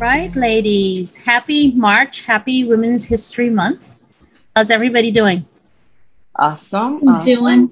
Right, ladies. Happy March. Happy Women's History Month. How's everybody doing? Awesome. Doing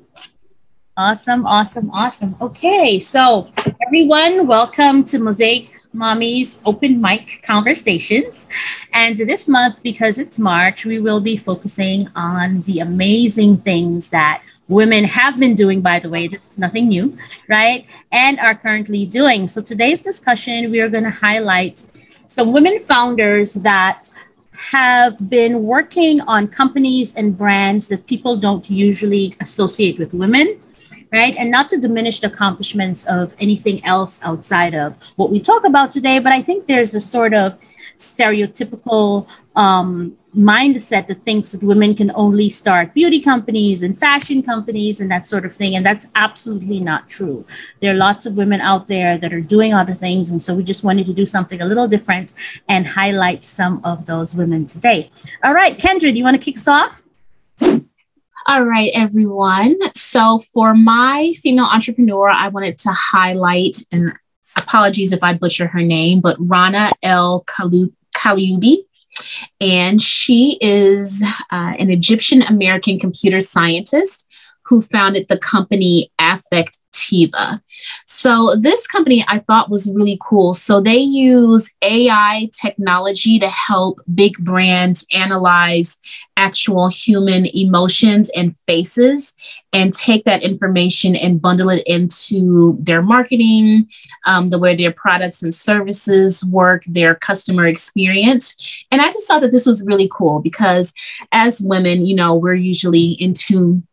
Awesome. Okay, so everyone, welcome to Mosaic Mommies Open Mic Conversations. And this month, because it's March, we will be focusing on the amazing things that women have been doing, by the way, this is nothing new, right? And are currently doing. So today's discussion, we are going to highlight some women founders that have been working on companies and brands that people don't usually associate with women, right? And not to diminish the accomplishments of anything else outside of what we talk about today, but I think there's a sort of stereotypical mindset that thinks that women can only start beauty companies and fashion companies and that sort of thing. And that's absolutely not true. There are lots of women out there that are doing other things. And so we just wanted to do something a little different and highlight some of those women today. All right, Kendra, do you want to kick us off? All right, everyone. So for my female entrepreneur, I wanted to highlight, and apologies if I butcher her name, but Rana El Kalioubi. And she is an Egyptian American computer scientist who founded the company Affectiva. So this company I thought was really cool. So they use AI technology to help big brands analyze actual human emotions and faces and take that information and bundle it into their marketing, the way their products and services work, their customer experience. And I just thought that this was really cool because as women, you know, we're usually in tune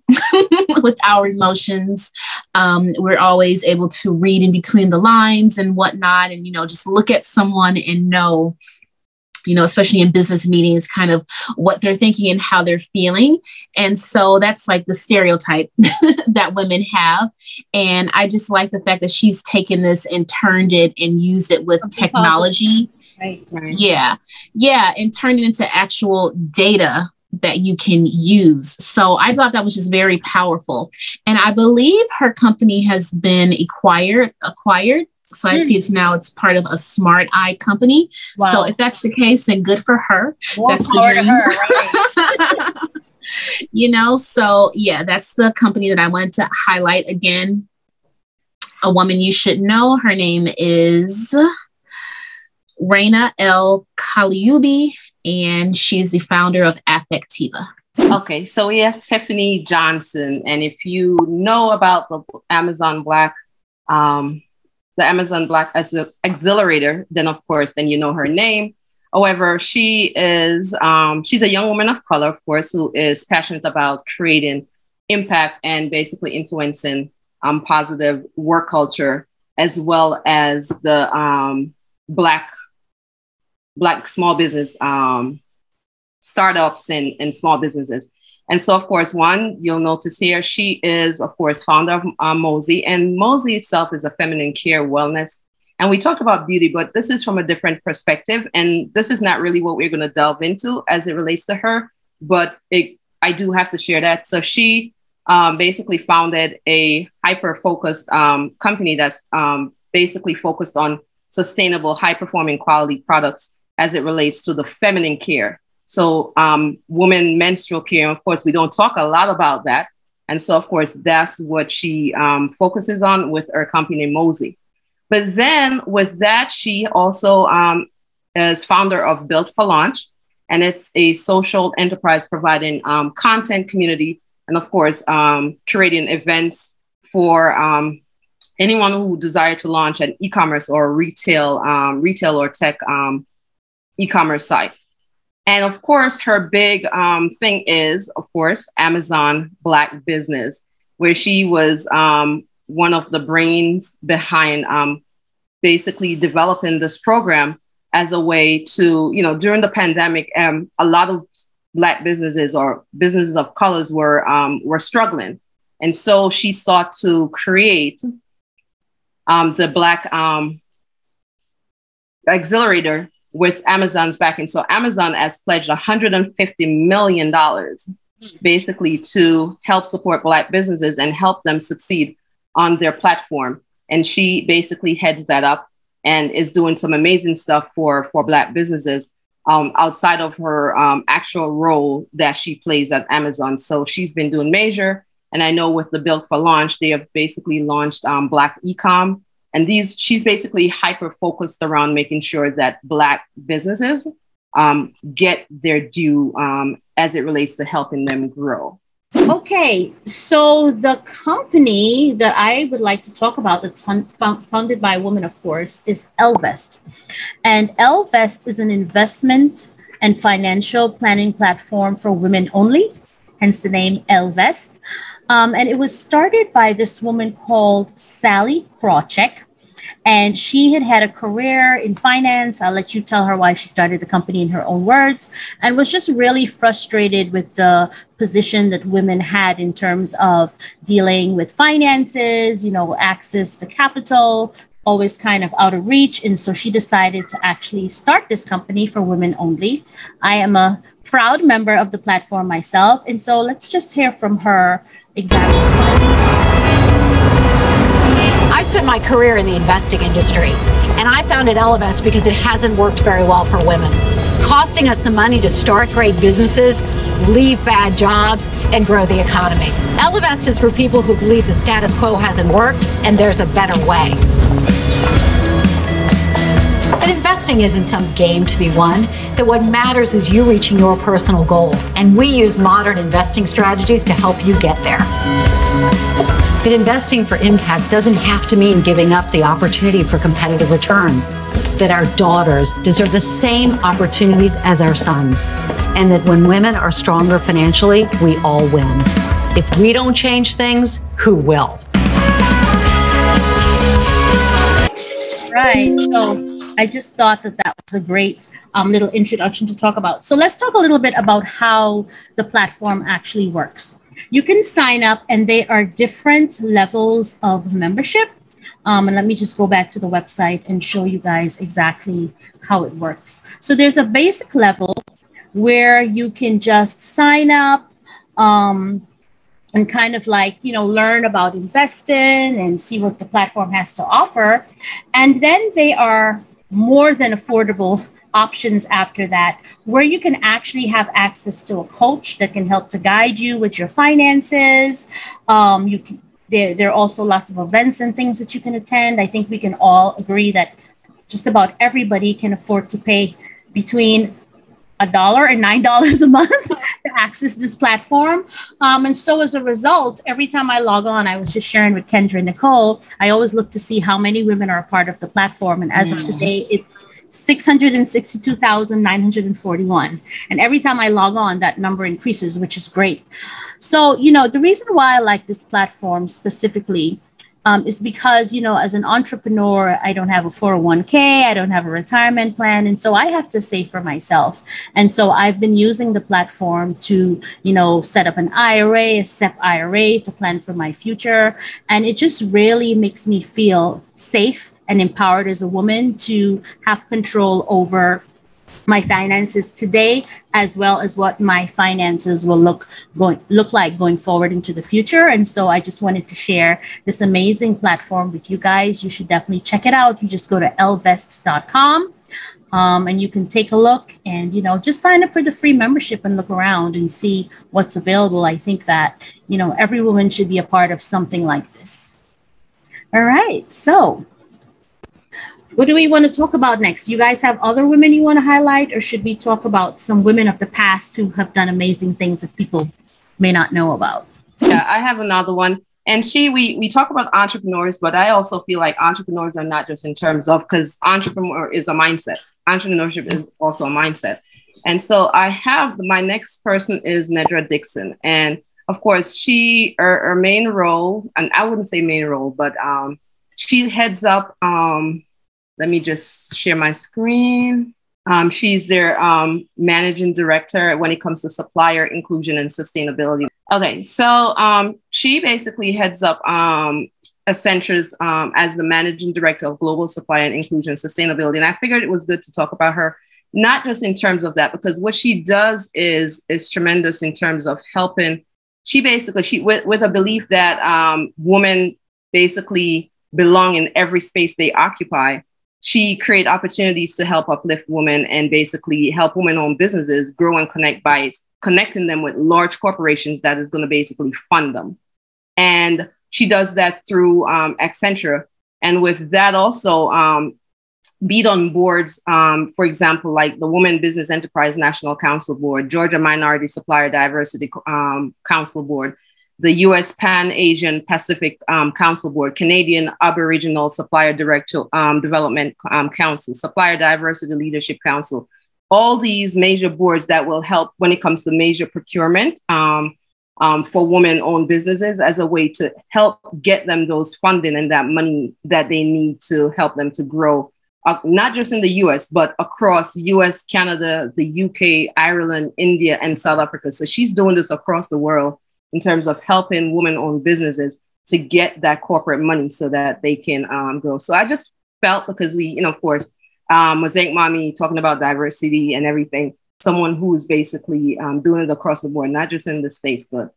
with our emotions. We're always able to read in between the lines and whatnot, and, you know, just look at someone and know, you know, especially in business meetings, kind of what they're thinking and how they're feeling. And so that's like the stereotype that women have. And I just like the fact that she's taken this and turned it and used it with technology. Right. Yeah. And turned it into actual data that you can use. So I thought that was just very powerful. And I believe her company has been acquired. So I see it's part of a Smart Eye company. Wow. So if that's the case, then good for her. More that's power the dream. To her, right? You know, so yeah, that's the company that I wanted to highlight. Again, a woman you should know. Her name is Rana El Kalioubi, and she's the founder of Affectiva. Okay, so we have Tiffany Johnson, and if you know about the Amazon Black as the accelerator, then of course, then you know her name. However, she's a young woman of color, of course, who is passionate about creating impact and basically influencing positive work culture, as well as the Black small business startups and small businesses. And so, of course, one, you'll notice here, she is, of course, founder of Mosey. And Mosey itself is a feminine care wellness. And we talked about beauty, but this is from a different perspective. And this is not really what we're going to delve into as it relates to her. But I do have to share that. So she basically founded a hyper-focused company that's basically focused on sustainable, high-performing quality products as it relates to the feminine care. So women menstrual care, of course, we don't talk a lot about that. And so, of course, that's what she focuses on with her company Mosey. But then with that, she also is founder of Built for Launch. And it's a social enterprise providing content, community, and of course, curating events for anyone who desire to launch an e-commerce or retail or tech e-commerce site. And of course, her big thing is, of course, Amazon Black Business, where she was one of the brains behind basically developing this program as a way to, you know, during the pandemic, a lot of Black businesses or businesses of colors were struggling. And so she sought to create the Black accelerator with Amazon's backing. So Amazon has pledged $150 million basically to help support Black businesses and help them succeed on their platform. And she basically heads that up. and is doing some amazing stuff for Black businesses outside of her actual role that she plays at Amazon. So she's been doing major. And I know with the Built for Launch, they have basically launched Black Ecom. And she's basically hyper focused around making sure that Black businesses get their due as it relates to helping them grow. Okay, so the company that I would like to talk about that's founded by a woman, of course, is Elvest. And Elvest is an investment and financial planning platform for women only, hence the name Elvest. And it was started by this woman called Sally Krawcheck. And she had a career in finance. I'll let you tell her why she started the company in her own words, and was just really frustrated with the position that women had in terms of dealing with finances, access to capital, always kind of out of reach. And so she decided to actually start this company for women only. I am a proud member of the platform myself. And so let's just hear from her exactly. I've spent my career in the investing industry, and I founded Elvest because it hasn't worked very well for women, costing us the money to start great businesses, leave bad jobs, and grow the economy. Elvest is for people who believe the status quo hasn't worked and there's a better way. But investing isn't some game to be won, that what matters is you reaching your personal goals, and we use modern investing strategies to help you get there. That investing for impact doesn't have to mean giving up the opportunity for competitive returns. That our daughters deserve the same opportunities as our sons. And that when women are stronger financially, we all win. If we don't change things, who will? Right. So I just thought that was a great little introduction to talk about. So let's talk a little bit about how the platform actually works. You can sign up, and they are different levels of membership. And let me just go back to the website and show you guys exactly how it works. So there's a basic level where you can just sign up and kind of learn about investing and see what the platform has to offer. And then they are more than affordable options after that, where you can actually have access to a coach that can help to guide you with your finances. There are also lots of events and things that you can attend. I think we can all agree that just about everybody can afford to pay between $1 and $9 a month to access this platform. And so as a result, every time I log on, I was just sharing with Kendra and Nicole, I always look to see how many women are a part of the platform. And as of today, it's 662,941. And every time I log on, that number increases, which is great. So, the reason why I like this platform specifically is because, as an entrepreneur, I don't have a 401k, I don't have a retirement plan. And so I have to save for myself. And so I've been using the platform to, set up an IRA, a SEP IRA to plan for my future. And it just really makes me feel safe and empowered as a woman to have control over my finances today, as well as what my finances will look like going forward into the future. And so I just wanted to share this amazing platform with you guys. You should definitely check it out. You just go to elvest.com and you can take a look and, just sign up for the free membership and look around and see what's available. I think that, every woman should be a part of something like this. All right. So what do we want to talk about next? You guys have other women you want to highlight, or should we talk about some women of the past who have done amazing things that people may not know about? Yeah, I have another one. And we talk about entrepreneurs, but I also feel like entrepreneurs are not just in terms of, because entrepreneur is a mindset. Entrepreneurship is also a mindset. And so I have my next person is Nedra Dixon. And of course, her main role, and I wouldn't say main role, but she heads up, let me just share my screen. She's their managing director when it comes to supplier inclusion and sustainability. Okay, so she basically heads up Accenture's as the managing director of global supplier and inclusion and sustainability. And I figured it was good to talk about her, not just in terms of that, because what she does is tremendous in terms of helping. She with a belief that women basically belong in every space they occupy. she create opportunities to help uplift women and basically help women-owned businesses grow and connect by connecting them with large corporations that is going to basically fund them. And she does that through Accenture. And with that also, be on boards, for example, like the Women Business Enterprise National Council Board, Georgia Minority Supplier Diversity Council Board, the U.S. Pan-Asian Pacific Council Board, Canadian Aboriginal Supplier Development Council, Supplier Diversity Leadership Council, all these major boards that will help when it comes to major procurement for women-owned businesses as a way to help get them those funding and that money that they need to help them to grow, not just in the US, but across US, Canada, the UK, Ireland, India, and South Africa. So she's doing this across the world in terms of helping women-owned businesses to get that corporate money so that they can grow. So I just felt, because we, of course, Mosaic Mommy talking about diversity and everything, someone who's basically doing it across the board, not just in the States, but,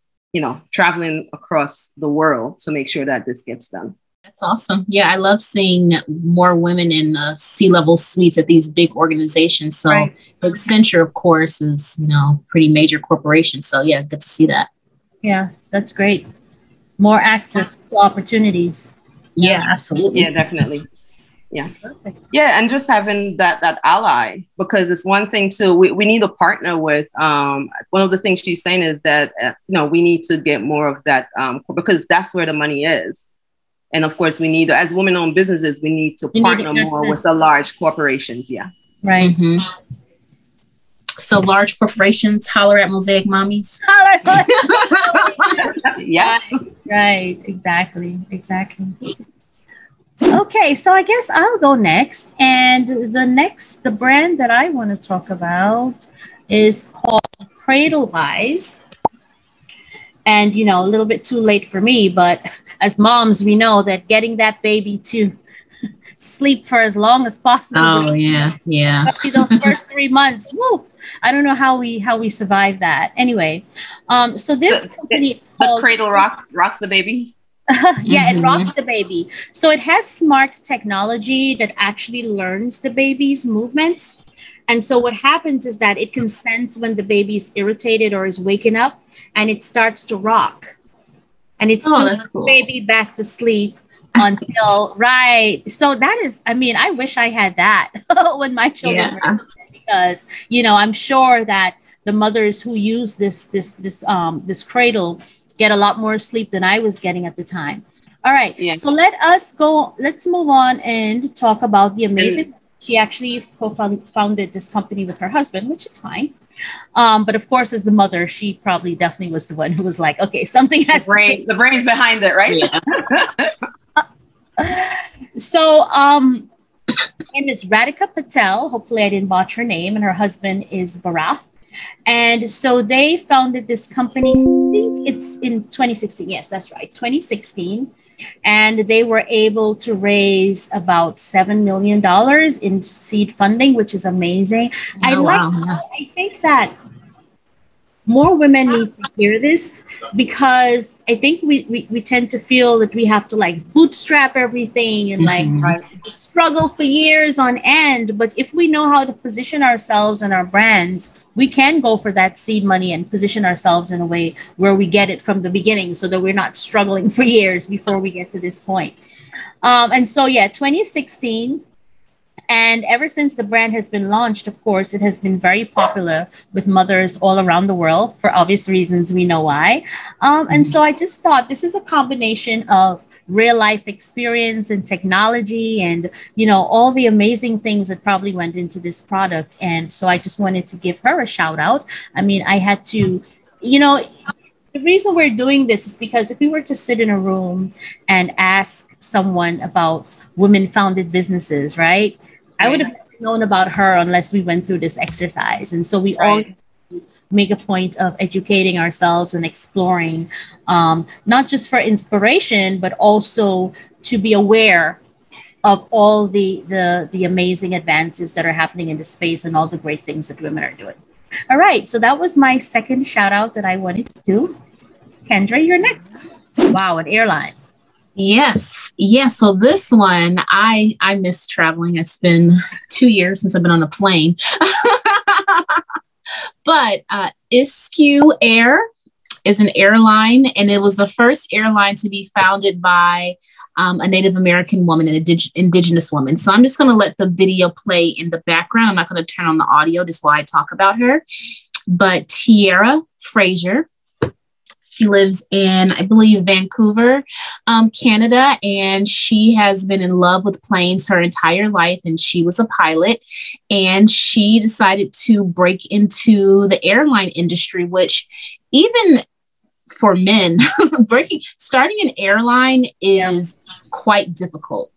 traveling across the world to make sure that this gets done. That's awesome. Yeah, I love seeing more women in C-level suites at these big organizations. So right. Accenture, of course, is, pretty major corporation. So yeah, good to see that. Yeah, that's great. More access to opportunities. Yeah, absolutely. Yeah, definitely. Yeah. Perfect. Yeah. And just having that ally, because it's one thing too, we need to partner with, one of the things she's saying is that, we need to get more of that, because that's where the money is. And of course we need, as women-owned businesses, we need to partner more with the large corporations. Yeah. Right. Mm-hmm. So large corporations, holler at Mosaic Mommies. Yeah. Right. Exactly. Okay, so I guess I'll go next. And the brand that I want to talk about is called Cradlewise. And, a little bit too late for me, but as moms, we know that getting that baby to sleep for as long as possible. Oh, yeah. Especially those first 3 months. Woo! I don't know how we survive that. Anyway, so this company is called... The cradle rocks the baby? Yeah, it rocks the baby. So it has smart technology that actually learns the baby's movements. And so what happens is that it can sense when the baby is irritated or is waking up, and it starts to rock. And it suits the baby back to sleep until, right. So that is, I wish I had that when my children were, because, I'm sure that the mothers who use this cradle get a lot more sleep than I was getting at the time. All right. Yeah. So let's move on and talk about the amazing. She actually co-founded this company with her husband, which is fine. But of course, as the mother, she probably definitely was the one who was like, okay, something has to change. The brain's behind it, right? Yeah. So her name is Radhika Patel. Hopefully I didn't botch her name. And her husband is Bharath. And so they founded this company, I think it's in 2016. Yes, that's right, 2016. And they were able to raise about $7 million in seed funding, which is amazing. I think that more women need to hear this, because I think we tend to feel that we have to bootstrap everything and struggle for years on end. But if we know how to position ourselves and our brands, we can go for that seed money and position ourselves in a way where we get it from the beginning, so that we're not struggling for years before we get to this point. And so, 2016. And ever since the brand has been launched, of course, it has been very popular with mothers all around the world, for obvious reasons. We know why. And so I just thought this is a combination of real life experience and technology and, all the amazing things that probably went into this product. And so I just wanted to give her a shout out. I had to, the reason we're doing this is because if we were to sit in a room and ask someone about women-founded businesses, right? I would have known about her unless we went through this exercise. And so we all make a point of educating ourselves and exploring, not just for inspiration, but also to be aware of all the amazing advances that are happening in the space and all the great things that women are doing. All right. So that was my second shout out that I wanted to do. Kendra, you're next. Wow, an airline. Yes. Yeah, so this one, I miss traveling. It's been 2 years since I've been on a plane. But escuair is an airline, and it was the first airline to be founded by a Native American woman, an indigenous woman. So I'm just going to let the video play in the background. I'm not going to turn on the audio just while I talk about her. But Tiara Fraser, she lives in, I believe, Vancouver, Canada, and she has been in love with planes her entire life, and she was a pilot, and she decided to break into the airline industry, which even for men, starting an airline is quite difficult.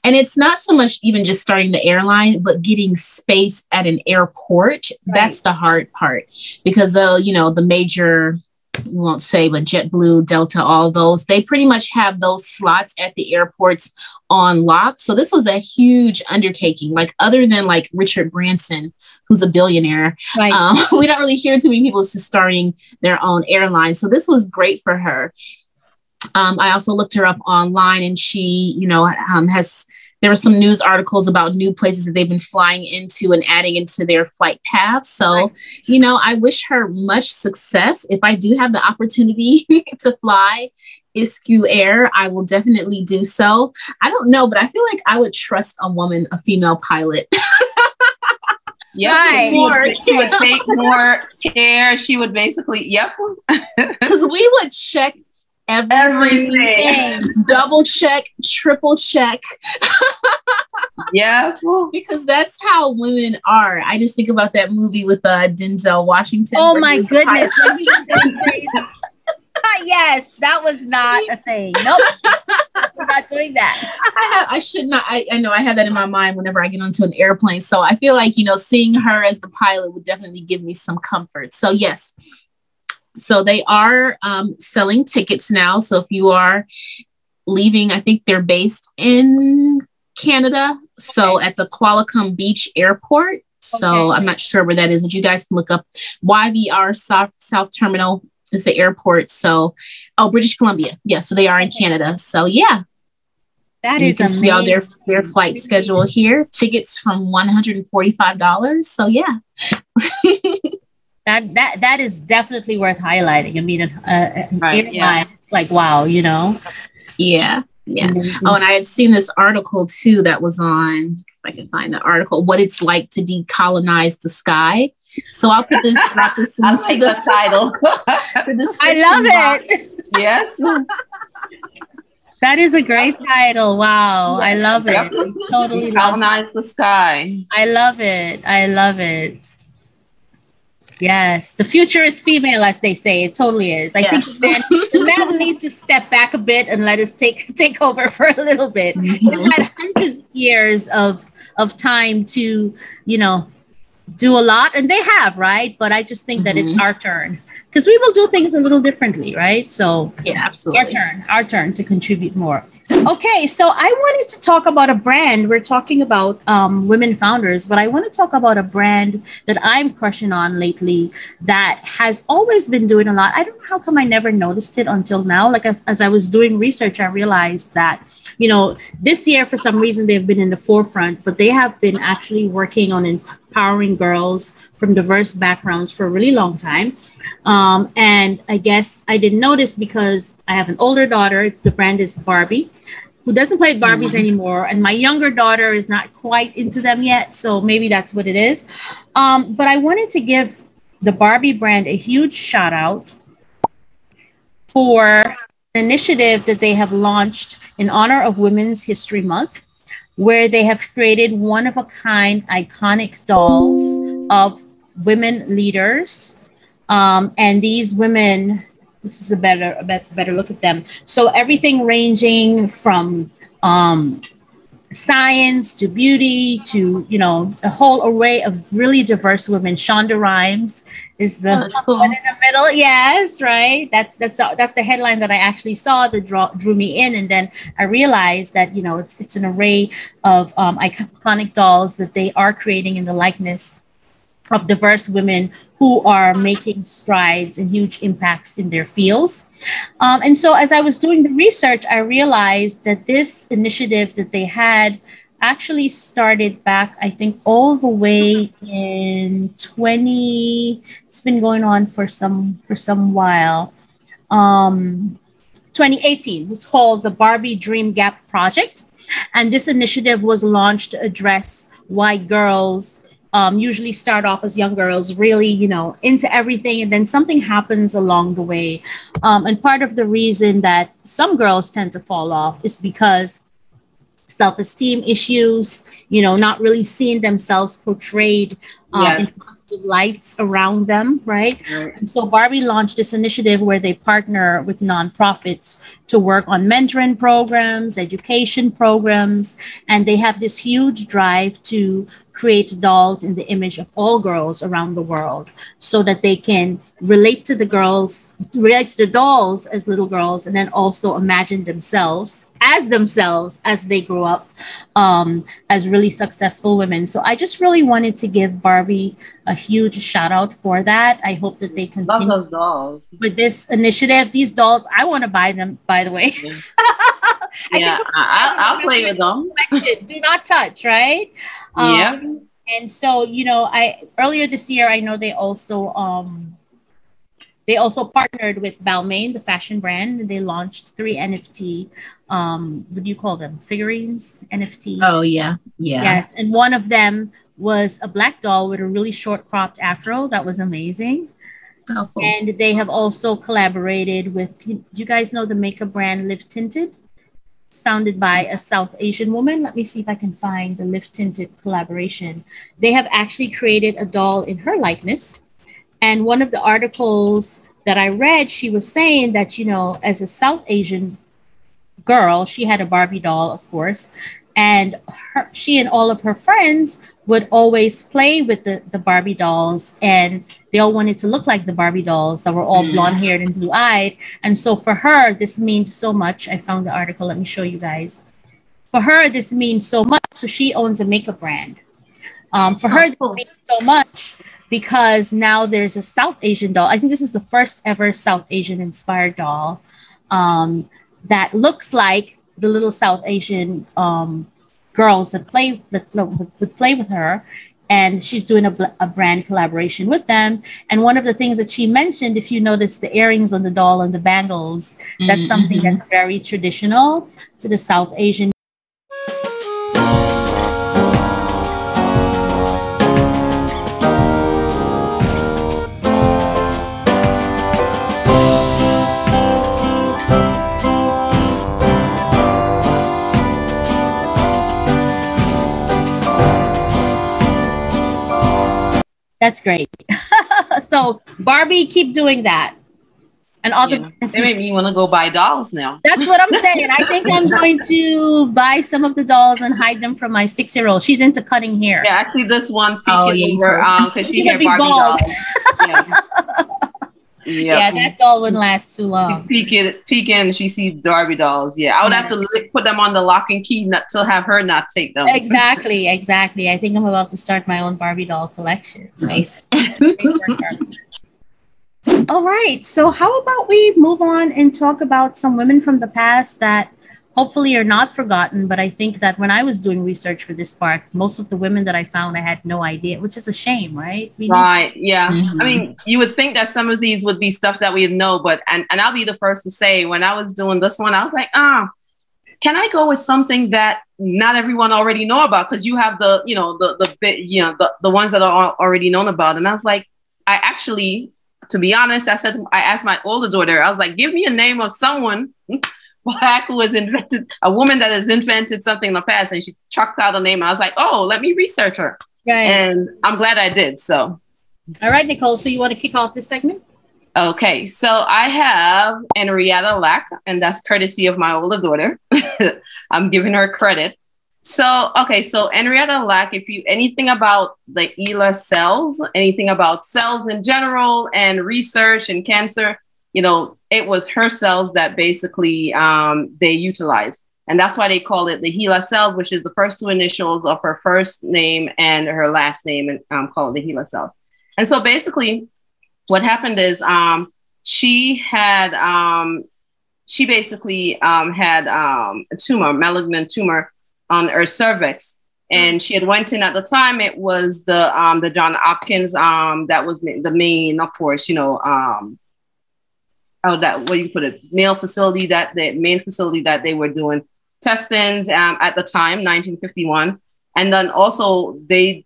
And it's not so much even just starting the airline, but getting space at an airport. Right. That's the hard part, because, the major, we won't say, but JetBlue, Delta, all those, they pretty much have those slots at the airports on lock. So this was a huge undertaking, like other than like Richard Branson, who's a billionaire. Right. We don't really hear too many people starting their own airline. So this was great for her. I also looked her up online, and she, there were some news articles about new places that they've been flying into and adding into their flight paths. So, I wish her much success. If I do have the opportunity to fly escuair, I will definitely do so. I don't know, but I feel like I would trust a female pilot. Yep, right. She would take more care. She would basically, because we would check everything, double check, triple check. Yeah, because that's how women are. I just think about that movie with Denzel Washington. Oh my goodness. Yes, that was not a thing. Nope. We're not doing that. I should not. I know I have that in my mind whenever I get onto an airplane. So I feel like, seeing her as the pilot would definitely give me some comfort. So yes. So they are selling tickets now. So if you are leaving, I think they're based in Canada. Okay. So at the Qualicum Beach Airport. So I'm not sure where that is, but you guys can look up YVR South Terminal. It's the airport. So, British Columbia. Yeah. So they are in Canada. So yeah. That is amazing. See all their flight schedule here. Tickets from $145. So yeah. That is definitely worth highlighting. I mean, right, yeah. It's like, wow, Yeah. Yeah. Oh, and I had seen this article too that was on, if I can find the article, what it's like to decolonize the sky. So I'll put this. I'll take the title. I love it. Yes. That is a great title. Wow. Yes. I love it. Yep. Totally decolonize the sky. I love it. I love it. Yes, the future is female, as they say. It totally is. I think the man needs to step back a bit and let us take over for a little bit. We've had hundreds of years of time to, do a lot, and they have, right? But I just think that it's our turn, because we will do things a little differently, right? So yeah, absolutely, our turn to contribute more. Okay, so I wanted to talk about a brand. We're talking about women founders, but I want to talk about a brand that I'm crushing on lately that has always been doing a lot. I don't know how come I never noticed it until now. Like as I was doing research, I realized that, this year, for some reason, they've been in the forefront, but they have been actually working on empowering girls from diverse backgrounds for a really long time. And I guess I didn't notice because I have an older daughter. The brand is Barbie, who doesn't play Barbies anymore. And my younger daughter is not quite into them yet. So maybe that's what it is. But I wanted to give the Barbie brand a huge shout out for an initiative that they have launched in honor of Women's History Month, where they have created one-of-a-kind iconic dolls of women leaders. And these women, this is a better look at them. So everything ranging from science to beauty to, a whole array of really diverse women. Shonda Rhimes is the one in the middle. Yes, right. That's the headline that I actually saw that drew me in, and then I realized that it's an array of iconic dolls that they are creating in the likeness of diverse women who are making strides and huge impacts in their fields. And so as I was doing the research, I realized that this initiative that they had actually started back, I think, all the way in it's been going on for some while. 2018, it's called the Barbie Dream Gap Project. And this initiative was launched to address why girls usually start off as young girls really, into everything. And then something happens along the way. And part of the reason that some girls tend to fall off is because self-esteem issues, not really seeing themselves portrayed in positive lights around them, right? And so Barbie launched this initiative where they partner with nonprofits to work on mentoring programs, education programs, and they have this huge drive to create dolls in the image of all girls around the world so that they can relate to the dolls as little girls, and then also imagine themselves as they grow up as really successful women. So I just really wanted to give Barbie a huge shout out for that. I hope that they continue Love those dolls. With this initiative. These dolls, I want to buy them, by the way. I'll play with them. Do not touch, right? And so, earlier this year, I know they also partnered with Balmain, the fashion brand, and they launched 3 NFT, what do you call them? Figurines, NFT. Oh, yeah. Yes. And one of them was a black doll with a really short cropped afro. That was amazing. Oh, cool. And they have also collaborated with, do you guys know the makeup brand Live Tinted? It's founded by a South Asian woman. Let me see if I can find the Live Tinted collaboration. They have actually created a doll in her likeness. And one of the articles that I read, she was saying that, as a South Asian girl, she had a Barbie doll, of course. And she and all of her friends would always play with the Barbie dolls. And they all wanted to look like the Barbie dolls that were all blonde-haired and blue-eyed. And so for her, this means so much. I found the article. Let me show you guys. For her, this means so much. So she owns a makeup brand. For her, this means so much because now there's a South Asian doll. I think this is the first ever South Asian inspired doll that looks like the little South Asian girls that would play with her. And she's doing a brand collaboration with them. And one of the things that she mentioned, if you notice the earrings on the doll and the bangles, that's something that's very traditional to the South Asian. That's great. So Barbie, keep doing that. And all the they make me want to go buy dolls now. That's what I'm saying. I think I'm going to buy some of the dolls and hide them from my 6-year-old. She's into cutting hair. Yeah, I see this one peeking over because she had Barbie bald. dolls. Yeah, that doll wouldn't last too long. She's peeking, she sees Barbie dolls. Yeah, I would have to put them on the lock and key to have her not take them. Exactly. I think I'm about to start my own Barbie doll collection. So. Nice. All right. So how about we move on and talk about some women from the past that hopefully are not forgotten. But I think that when I was doing research for this part, most of the women that I found, I had no idea, which is a shame, right? Right. Yeah. I mean, you would think that some of these would be stuff that we know, but, and I'll be the first to say, when I was doing this one, I was like, can I go with something that not everyone already know about? Because you have the ones that are already known about. And I was like, to be honest, I asked my older daughter, I was like, give me a name of someone Black who has invented, a woman that has invented something in the past. And she chucked out a name. I was like, oh, let me research her. Right. And I'm glad I did. So. All right, Nicole. So you want to kick off this segment? Okay. So I have Henrietta Lack, and that's courtesy of my older daughter. I'm giving her credit. So, okay. So Henrietta Lack, if you, anything about the HeLa cells, anything about cells in general and research and cancer, it was her cells that basically they utilized. And that's why they call it the HeLa cells, which is the first 2 initials of her first name and her last name, and call it the HeLa cells. And so basically what happened is she basically had a tumor, malignant tumor on her cervix. And she had went in at the time, it was the John Hopkins, that was the main, of course, you know, what do you put it, the main facility that they were doing testing at the time, 1951. And then also they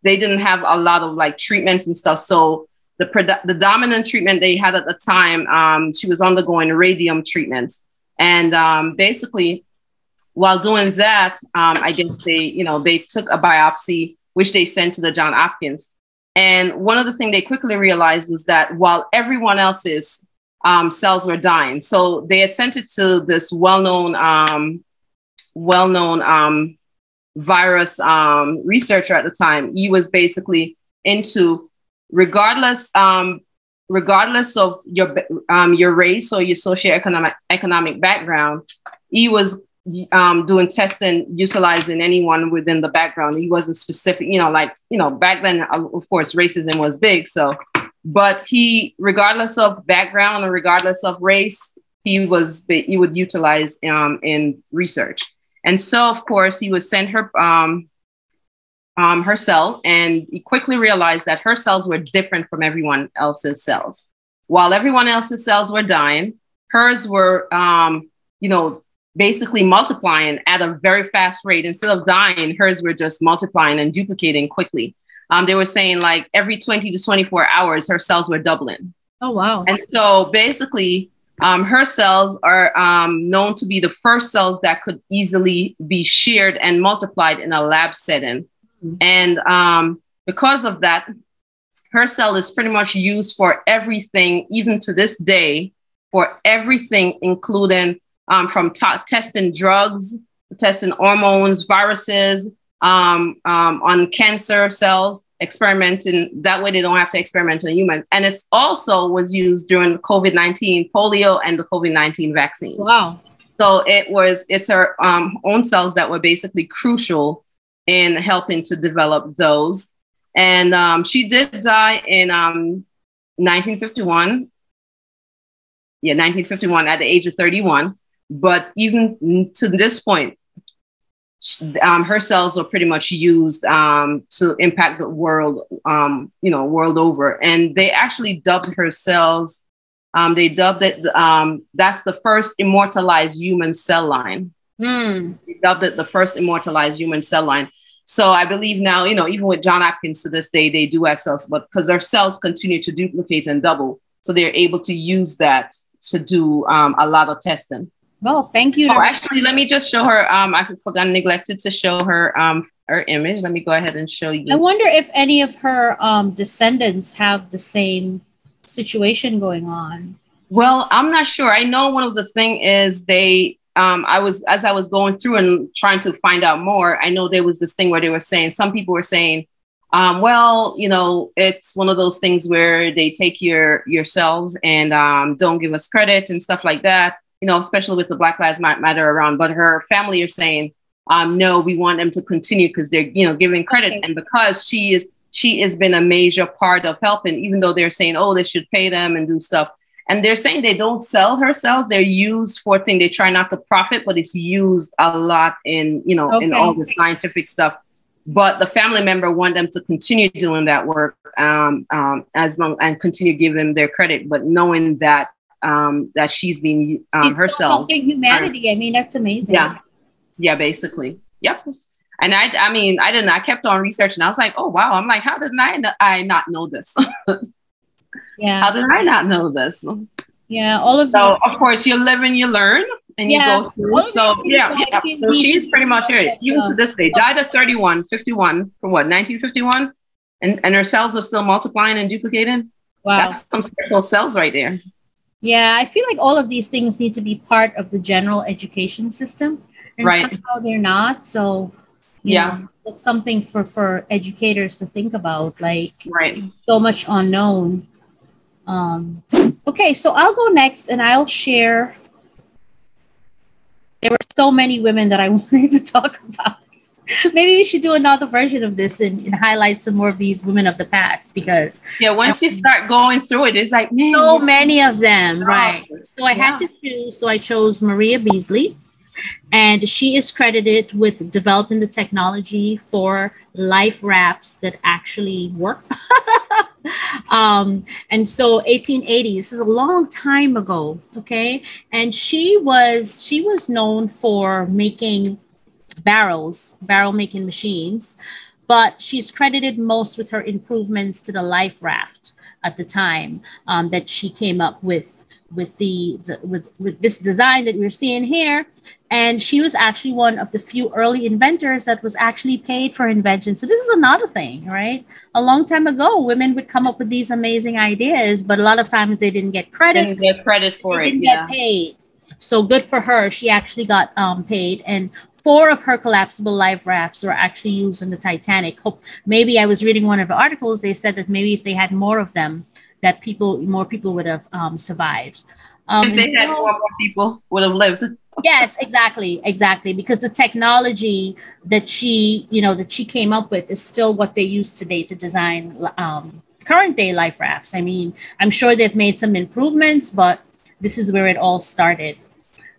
didn't have a lot of like treatments and stuff. So the dominant treatment they had at the time, she was undergoing radium treatments. And basically, while doing that, I guess they took a biopsy, which they sent to the John Hopkins. And one of the things they quickly realized was that while everyone else's cells were dying, so they had sent it to this well-known virus researcher at the time. He was basically into regardless of your race or your socioeconomic background, he was doing testing, utilizing anyone within the background. He wasn't specific, back then, of course, racism was big. So, but he, regardless of background or regardless of race, he would utilize in research. And so, of course, he would send her her cell, and he quickly realized that her cells were different from everyone else's cells. While everyone else's cells were dying, hers were, basically multiplying at a very fast rate. Instead of dying, hers were just multiplying and duplicating quickly. They were saying like every 20 to 24 hours, her cells were doubling. Oh, wow. And so basically, her cells are known to be the first cells that could easily be shared and multiplied in a lab setting. Mm-hmm. And because of that, her cell is pretty much used for everything, even to this day, for everything, including from testing drugs, to testing hormones, viruses, on cancer cells, experimenting. That way they don't have to experiment on humans. And it also was used during COVID-19 polio and the COVID-19 vaccines. Wow. So it's her own cells that were basically crucial in helping to develop those. And she did die in 1951. Yeah, 1951 at the age of 31. But even to this point, her cells were pretty much used to impact the world, world over. And they actually dubbed her cells. They dubbed it, that's the first immortalized human cell line. They dubbed it the first immortalized human cell line. So I believe now, even with John Hopkins to this day, they do have cells, but because their cells continue to duplicate and double, so they're able to use that to do a lot of testing. Well, thank you. Oh, actually, let me just show her. I forgot, neglected to show her her image. Let me go ahead and show you. I wonder if any of her descendants have the same situation going on. Well, I'm not sure. I know one of the thing is they. As I was going through and trying to find out more, I know there was this thing where they were saying, some people were saying, it's one of those things where they take your cells and don't give us credit and stuff like that. Especially with the Black Lives Matter around, but her family are saying, no, we want them to continue because they're, giving credit. Okay. And because she has been a major part of helping, even though they're saying, oh, they should pay them and do stuff. And they're saying they don't sell her cells. They're used for things. They try not to profit, but it's used a lot in, in all the scientific stuff. But the family member want them to continue doing that work as long and continue giving their credit, but knowing that that she's being herself helping humanity. I mean, that's amazing. Yeah, basically. Yep. And I kept on researching. I was like, oh wow, I'm like, how did I not know this? Yeah, how did I not know this? Yeah, all of so of course you live and you learn and you go through. So so she's pretty much here even to this day. Died at 51 for what, 1951, and her cells are still multiplying and duplicating. Wow, that's some special cells right there. Yeah, I feel like all of these things need to be part of the general education system, and somehow they're not. So, you know, it's something for educators to think about. Like, so much unknown. Okay, so I'll go next, and I'll share. There were so many women that I wanted to talk about. Maybe we should do another version of this and highlight some more of these women of the past, because once you start going through it, it's like, man, so many of them, right? So I had to choose. So I chose Maria Beasley, and she is credited with developing the technology for life rafts that actually work. And so 1880, this is a long time ago, okay? And she was known for making barrel making machines, but she's credited most with her improvements to the life raft at the time, that she came up with this design that we're seeing here. And she was actually one of the few early inventors that was actually paid for invention. So this is another thing, right? A long time ago, women would come up with these amazing ideas, but a lot of times they didn't get credit. Didn't get credit for it. Didn't get paid. So good for her. She actually got paid. And 4 of her collapsible life rafts were actually used on the Titanic. Maybe I was reading one of the articles. They said that maybe if they had more of them, that more people would have survived. If they had more people would have lived. Yes, exactly. Because the technology that she came up with is still what they use today to design current day life rafts. I mean, I'm sure they've made some improvements, but this is where it all started.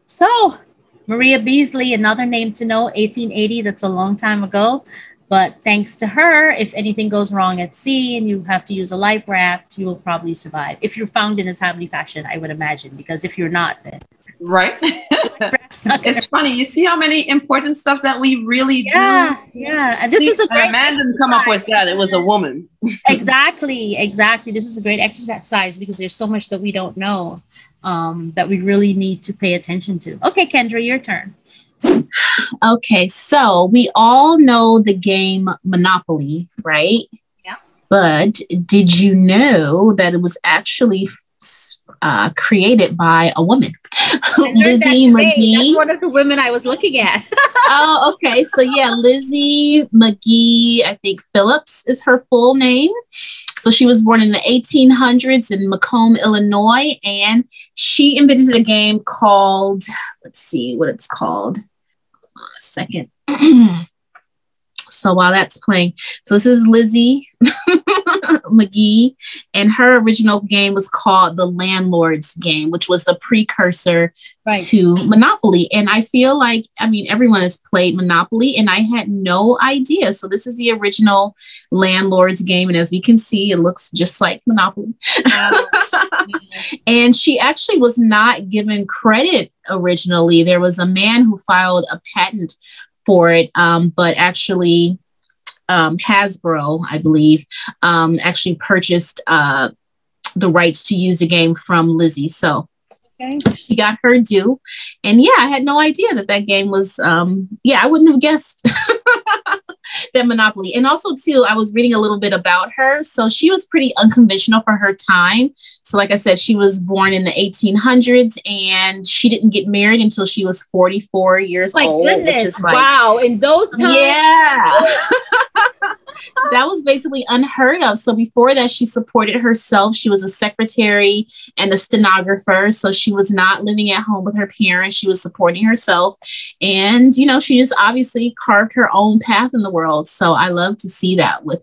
So Maria Beasley, another name to know, 1880, that's a long time ago. But thanks to her, if anything goes wrong at sea and you have to use a life raft, you will probably survive. If you're found in a timely fashion, I would imagine, because if you're not, then... Right. It's funny. You see how many important stuff that we really do? Yeah. And this was a great... A man didn't come up with that. It was a woman. Exactly. This is a great exercise, because there's so much that we don't know that we really need to pay attention to. Okay, Kendra, your turn. Okay, so we all know the game Monopoly, right? Yeah. But did you know that it was actually created by a woman? Lizzie McGee. That's one of the women I was looking at. Oh, okay. So yeah, Lizzie McGee, I think Phillips is her full name. So she was born in the 1800s in Macomb, Illinois, and she invented a game called, let's see what it's called. Hold on a second. So while that's playing, so this is Lizzie McGee, and her original game was called the Landlord's Game, which was the precursor to Monopoly. And I feel like, I mean, everyone has played Monopoly, and I had no idea. So this is the original Landlord's Game. And as we can see, it looks just like Monopoly. And she actually was not given credit originally. There was a man who filed a patent for it, but actually Hasbro, I believe, actually purchased the rights to use the game from Lizzie. So she got her due. And yeah, I had no idea that game was, I wouldn't have guessed that Monopoly. And also too, I was reading a little bit about her. So she was pretty unconventional for her time. So like I said, she was born in the 1800s, and she didn't get married until she was 44 years old. My goodness. Wow. In those times. Yeah. That was basically unheard of. So before that, she supported herself. She was a secretary and a stenographer. So she was not living at home with her parents. She was supporting herself. And, she just obviously carved her own path in the world. So I love to see that with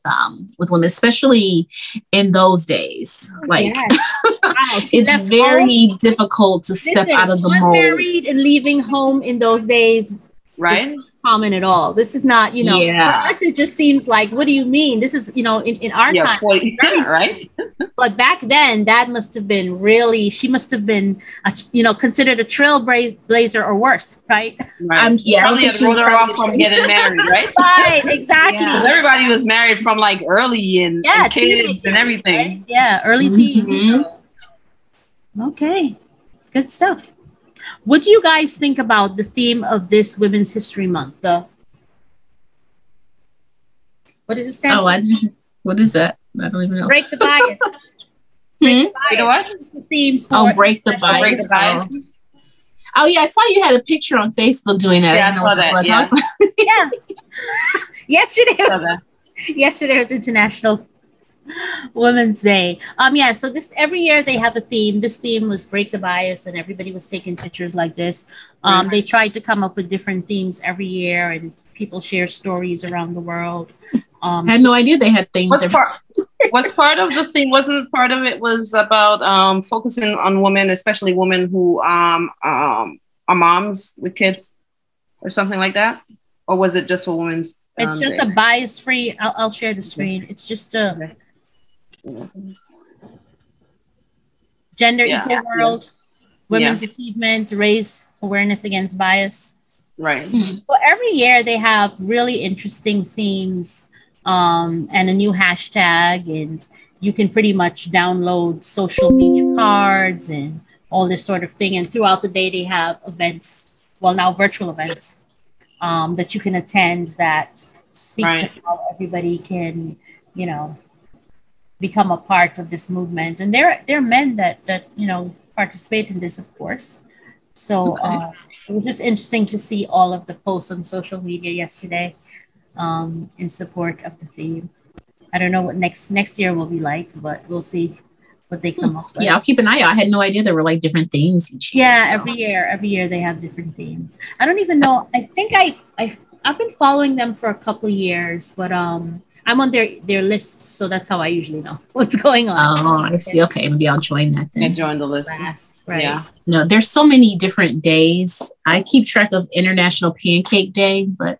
women, especially in those days. Like, wow. It's very difficult to step out of the mold. Married and leaving home in those days. Right. Common at all. This is not, for us, it just seems like, what do you mean? This is, in our time. Right. But back then, that must have been really, she must have been, considered a trailblazer or worse, right? Probably had wrote her off from getting married, right? Right, exactly. Yeah. Everybody was married from like early and kids and everything. Right? Yeah, early teens. Okay, good stuff. What do you guys think about the theme of this Women's History Month? What does it stand for? What is that? I don't even know. Break the bias. Break the bias. What? The theme for break the bias. Break the bias. Oh yeah, I saw you had a picture on Facebook doing that. Yeah, I saw that. Yeah. Yesterday was International Women's Day. So this every year they have a theme. This theme was break the bias, and everybody was taking pictures like this. They tried to come up with different themes every year, and people share stories around the world. I had no idea they had things. Was part of the thing, wasn't part of it was about focusing on women, especially women who are moms with kids or something like that? Or was it just for women's? It's just a bias-free, I'll share the screen. It's just a gender equal world, women's achievement, raise awareness against bias. Right. So every year they have really interesting themes and a new hashtag, and you can pretty much download social media cards and all this sort of thing. And throughout the day they have events, well, now virtual events, that you can attend that speak to how everybody can, you know, become a part of this movement. And there are men that you know participate in this, of course. So it was just interesting to see all of the posts on social media yesterday in support of the theme. I don't know what next year will be like, but we'll see what they come up with. Yeah, I'll keep an eye out. I had no idea there were like different themes each year. Yeah, so. every year they have different themes. I don't even know. I think I've been following them for a couple of years, but I'm on their list, so that's how I usually know what's going on. Oh, I see. Okay, maybe I'll join that then. Join the list. Right. Yeah. No, there's so many different days. I keep track of International Pancake Day, but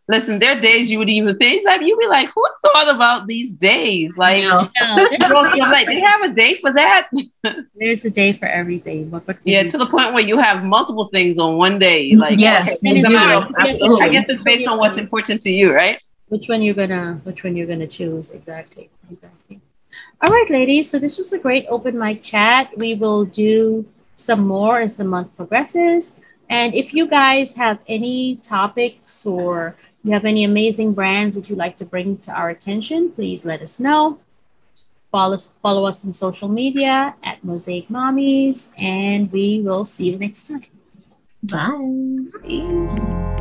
listen, there are days you would even think, you'd be like, who thought about these days? Like, like, they have a day for that? There's a day for everything. But to the point where you have multiple things on one day. Like, yes, okay, I guess it's based on what's important to you, right? Which one you're gonna choose? Exactly. All right, ladies. So this was a great open mic chat. We will do some more as the month progresses. And if you guys have any topics or you have any amazing brands that you'd like to bring to our attention, please let us know. Follow us on social media at Mosaic Mommies, and we will see you next time. Bye.